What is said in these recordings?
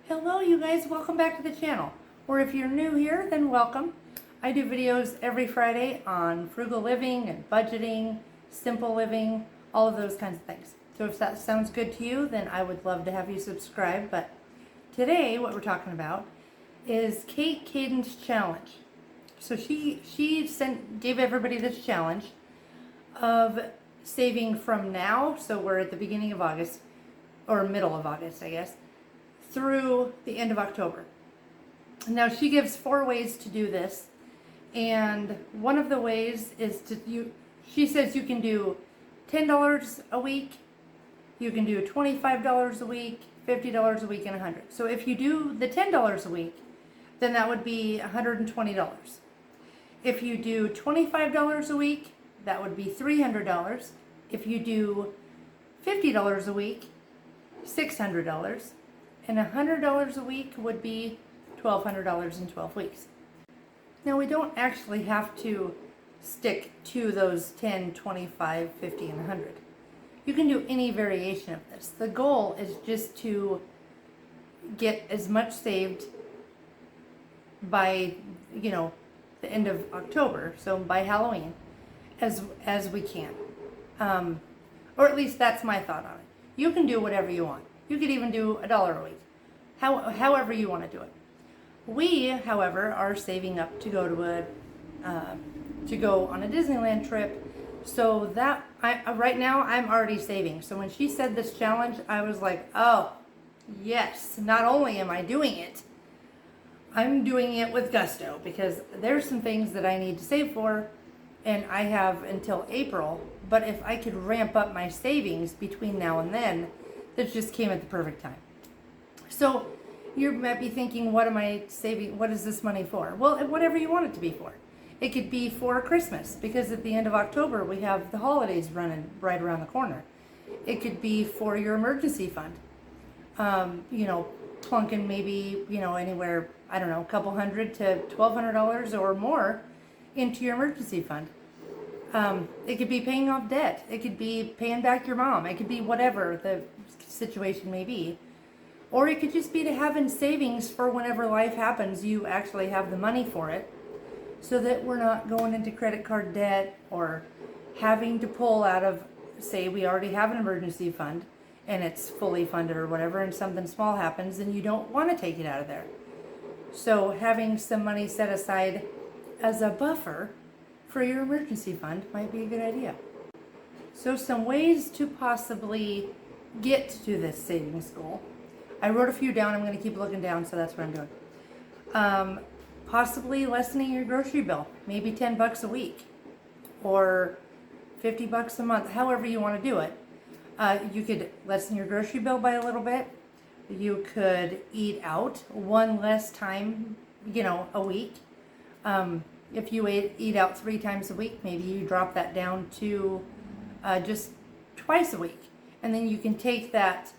Hello you guys, welcome back to the channel. Or if you're new here, then welcome. I do videos every Friday on frugal living and budgeting, simple living, all of those kinds of things. So if that sounds good to you, then I would love to have you subscribe. But today what we're talking about is KateKaden's challenge. So she gave everybody this challenge of saving from now, so we're at the beginning of August, or middle of August, I guess, through the end of October. Now she gives 4 ways to do this, and one of the ways is she says you can do $10 a week, you can do $25 a week, $50 a week, and $100. So if you do the $10 a week, then that would be $120. If you do $25 a week, that would be $300. If you do $50 a week, $600. And $100 a week would be $1,200 in 12 weeks. Now we don't actually have to stick to those 10, 25, 50, and 100. You can do any variation of this. The goal is just to get as much saved by, the end of October, so by Halloween, as we can. Or at least that's my thought on it. You can do whatever you want. You could even do $1 a week, however you want to do it. We, however, are saving up to go on a Disneyland trip. So that right now I'm already saving. So when she said this challenge, I was like, oh yes! Not only am I doing it, I'm doing it with gusto, because there's some things that I need to save for, and I have until April. But if I could ramp up my savings between now and then, that just came at the perfect time. So you might be thinking, what am I saving? What is this money for? Well, whatever you want it to be for. It could be for Christmas, because at the end of October we have the holidays running right around the corner. It could be for your emergency fund. Plunking maybe, anywhere, I don't know, a couple $100 to $1,200 or more into your emergency fund. It could be paying off debt. It could be paying back your mom. It could be whatever the situation may be. Or it could just be to have in savings for whenever life happens, you actually have the money for it, so that we're not going into credit card debt or having to pull out of, say we already have an emergency fund and it's fully funded or whatever, and something small happens and you don't want to take it out of there. So having some money set aside as a buffer for your emergency fund might be a good idea. So some ways to possibly get to this savings goal. I wrote a few down. I'm going to keep looking down, so that's what I'm doing. Possibly lessening your grocery bill, maybe $10 a week or $50 a month, however you want to do it. You could lessen your grocery bill by a little bit. You could eat out one less time, a week. If you eat out 3 times a week, maybe you drop that down to just twice a week. And then you can take that,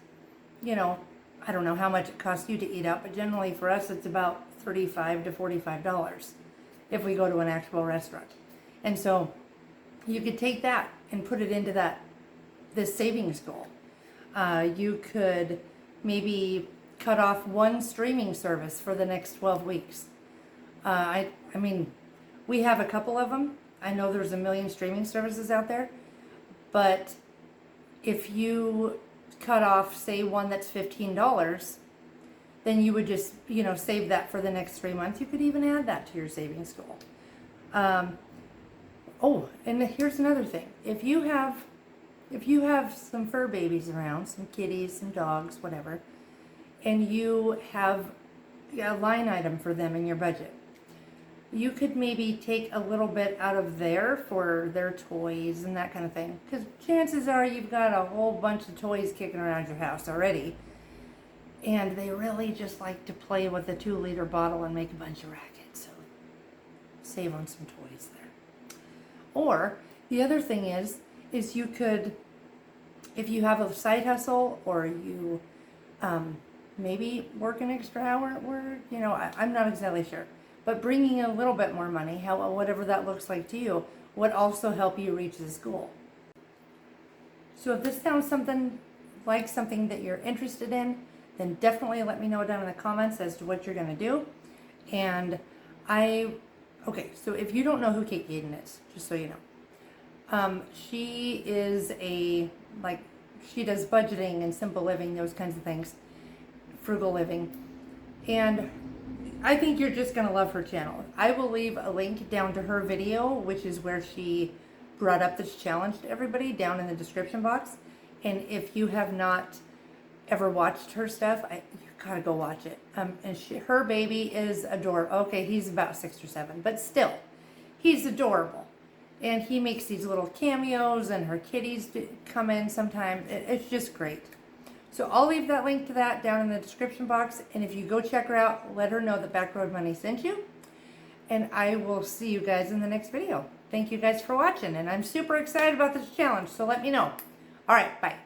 I don't know how much it costs you to eat out, but generally for us it's about $35 to $45 if we go to an actual restaurant. And so you could take that and put it into this savings goal. You could maybe cut off one streaming service for the next 12 weeks. I mean, we have a couple of them. I know there's a million streaming services out there, but if you cut off, say, one that's $15, then you would just, save that for the next 3 months. You could even add that to your savings goal. And here's another thing. If you have some fur babies around, some kitties, some dogs, whatever, and you have a line item for them in your budget, you could maybe take a little bit out of there for their toys and that kind of thing. Because chances are you've got a whole bunch of toys kicking around your house already. And they really just like to play with a 2-liter bottle and make a bunch of rackets. So save on some toys there. Or the other thing is you could, if you have a side hustle, or you maybe work an extra hour at work, I'm not exactly sure. But bringing a little bit more money, whatever that looks like to you, would also help you reach this goal. So if this sounds something that you're interested in, then definitely let me know down in the comments as to what you're going to do. And okay, so if you don't know who KateKaden is, just so you know, she is she does budgeting and simple living, those kinds of things, frugal living. And I think you're just going to love her channel. I will leave a link down to her video, which is where she brought up this challenge to everybody, down in the description box. And if you have not ever watched her stuff, you gotta go watch it. And her baby is adorable. Okay, he's about 6 or 7, but still, he's adorable. And he makes these little cameos, and her kitties come in sometimes. It's just great. So I'll leave that link to that down in the description box. And if you go check her out, let her know that Backroad Money sent you. And I will see you guys in the next video. Thank you guys for watching. And I'm super excited about this challenge, so let me know. All right, bye.